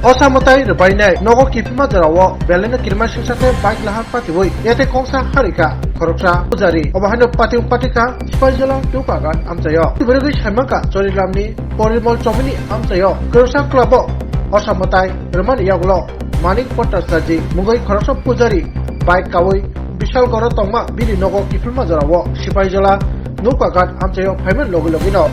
Osamatai rebainai nogo kipima jarawo belena kirma singsakai bike lahar patiwoi yate kongsa harika koroksa pujari obahano patika sipajola tukagan amsayo tibergi saimaka chorilamni porimol chomini amsayo koroksa klabo Osamatai remani yagulo manik potasraji mugai koroksa pujari bike kawoi bishal goro tongma bini nogo kipima jarawo sipajola nukagan amsayo payment logino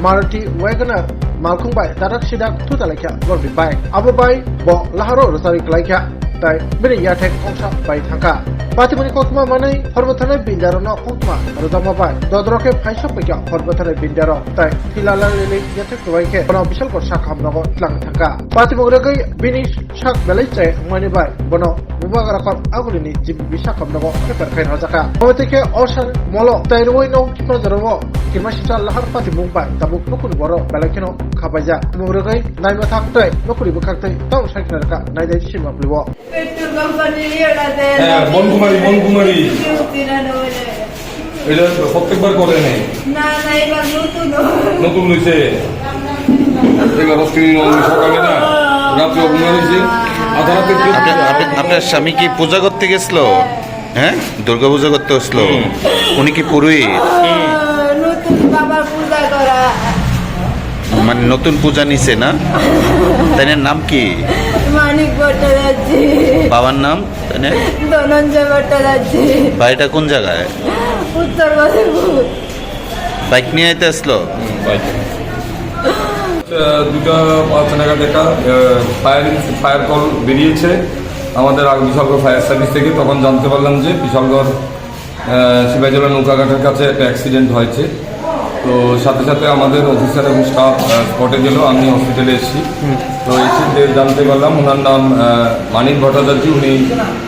Maruti Wagoner malkhungbai tarak sidak tutalakya gorbi bike abo bai bo laharo rosari klaikya tai bini yathek kongsa bai thangka patimani kokma manai horbathane bindarono kokma rodama bai dodroke phaisok pekya horbathane bindaro tai tilala lele yathek klaike bono bisal ko sakham nogo tlang thangka patimogregai bini sak belai chai mani bai bono mubagara kor agulini jib bisakam nogo keper khain hojaka oboteke osan molo tai roi no kipajaro kirmasita lahar patimung bai tabuk nokuni boro belakeno khabaja mugregai naima thaktai nokuri bukaktai taw saiknarka naidai sima plibo petrol company এটা দেন বনকুমারী এটা প্রত্যেকবার করে নেই না এবার নতুন হয়েছে এবার সকালে না রাত্রে ঘুমিয়ে হয়েছে আধা রাতে আপনার স্বামী কি পূজা করতে গেছিল? হ্যাঁ, দুর্গা পূজা করতে আসলো। উনি কি পুরোহিত? নতুন বাবা পূজা করা মানে নতুন পূজা নিছে না? তাই নাম কি? মানিক ভট্টাচার্য। বাবার নাম? ধনঞ্জয় ভট্টাচার্য। বাড়িটা কোন জায়গায়? উত্তর বদরপুর। বাইক নিয়ে আইতে আসলো? 2:05 নাগাদ একটা ফায়ার কল বেরিয়েছে আমাদের বিশালগড় ফায়ার সার্ভিস থেকে। তখন জানতে পারলাম যে বিশালগড় শিবাজলা নৌকাঘাটের কাছে একটা অ্যাক্সিডেন্ট হয়েছে। তো সাথে সাথে আমাদের অফিসার এবং স্টাফ স্পটে গেল, আমি হসপিটালে এসেছি। তো এসে জানতে পারলাম ওনার নাম মানিক ভট্টাচার্য, উনি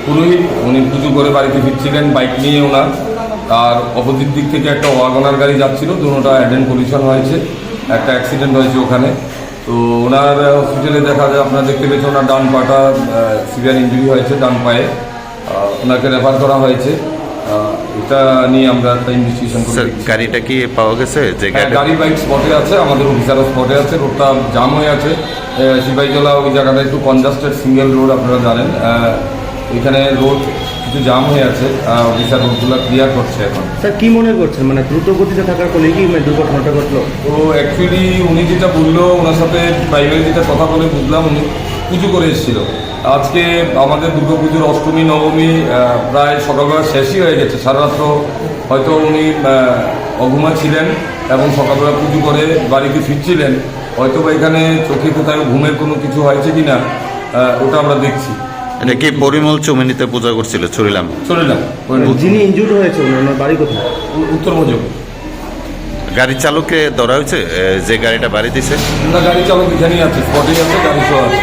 পুরোহিত, উনি পুজো করে বাড়িতে ফিরছিলেন বাইক নিয়ে ওনার। আর অপোজিট দিক থেকে একটা ওয়াগনার গাড়ি যাচ্ছিল, দুটোটা অ্যাডেন্ট কলিশন হয়েছে, একটা অ্যাক্সিডেন্ট হয়েছে ওখানে। তো ওনার হসপিটালে দেখা যায়, আপনারা দেখতে পেয়েছেন ওনার ডান পাটা সিভিয়ার ইঞ্জুরি হয়েছে, ডান পায়ে। ওনাকে রেফার করা হয়েছে। এটা নিয়ে আমরা একটা ইনভেস্টিগেশন করি। গাড়িটা কি পাওয়া গেছে? যে গাড়ি বাইক স্পটে আছে, আমাদের অফিসারও স্পটে আছে। রোডটা জাম হয়ে আছে, সিপাহীজলা ওই জায়গাটা একটু কনজাস্টেড সিঙ্গেল রোড, আপনারা জানেন। এখানে রোড কিছু জাম হয়ে আছে, অফিসার রোডগুলো ক্লিয়ার করছে এখন। স্যার কি মনে করছেন, মানে দ্রুত গতিতে থাকার ফলে কি দুর্ঘটনাটা ঘটলো? তো অ্যাকচুয়ালি উনি যেটা বললো, ওনার সাথে প্রাইমারি যেটা কথা বলে বুঝলাম উনি পুজো করে এসেছিল। আজকে আমাদের দুর্গাপুজোর অষ্টমী নবমী প্রায় সকালবেলা শেষই হয়ে গেছে, সারা রাত্র হয়তো উনি অঘুমা ছিলেন এবং সকালবেলা পুজো করে বাড়িতে ফিরছিলেন। হয়তো বা এখানে চোখে কোথায় ঘুমের কোনো কিছু হয়েছে কিনা ওটা আমরা দেখছি। এটা কি পরিমল চৌমুহনীতে পূজা করছিল? চলিলাম। যিনি ইনজুর্ড হয়েছে ওনার বাড়ি কোথায়? উত্তর মজুর। গাড়ি চালককে ধরা হয়েছে যে গাড়িটা বাড়ি দিছে? না, গাড়ি চালক এখানেই আছে, স্পটেই আছে, গাড়ি সহ আছে।